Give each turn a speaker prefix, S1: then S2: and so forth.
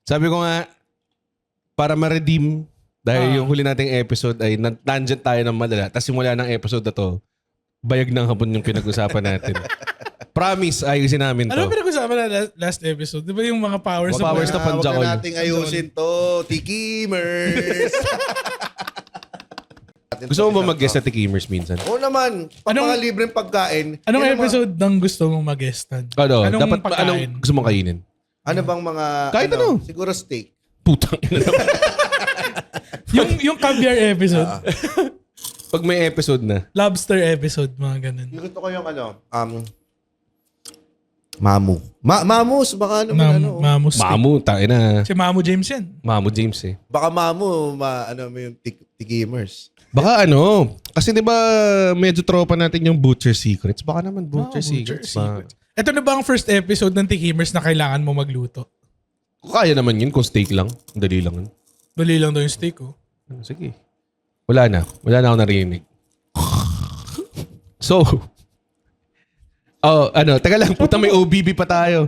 S1: Sabi ko nga, para ma-redeem, dahil yung huli nating episode ay tangent tayo ng madala. Tapos simula ng episode na to, bayag ng hapon yung pinag-usapan natin. Promise, ayusin namin to.
S2: Ano pinag-usapan na last episode? Di ba yung mga powers of
S1: Powers
S2: the...
S1: na panjakol.
S3: Huwag na nating ayusin to. Tikimers.
S1: Gusto mo ba mag-guest sa Tikimers minsan?
S3: Oo naman. Pag mga libreng pagkain.
S2: Anong
S3: yan ang
S2: episode ng gusto mong mag-guestan?
S1: Ano?
S2: Anong
S1: Dapat
S2: pagkain?
S1: anong gusto mong kainin?
S3: Ano bang mga...
S1: Kahit ano.
S3: Siguro steak.
S1: Putang ina naman.
S2: yung caviar episode.
S1: Pag may episode na.
S2: Lobster episode, mga ganun.
S3: Yung gusto ko yung Mamu. Mamus, baka naman
S2: Mamu steak.
S1: Mamu, tayo na.
S2: Si Mamu James yan.
S1: Mamu James eh.
S3: Baka Mamu, mo yung tikimers.
S1: Baka kasi di ba medyo tropa natin yung Butcher Secrets. Baka naman Butcher Secrets.
S2: Ito na ba ang first episode ng Tikimers na kailangan mo magluto?
S1: Kaya naman yun kung steak lang. Dali lang yun.
S2: Dali lang daw yung steak, oh.
S1: Sige. Wala na ako narinig. So, teka lang, puta may OBB pa tayo.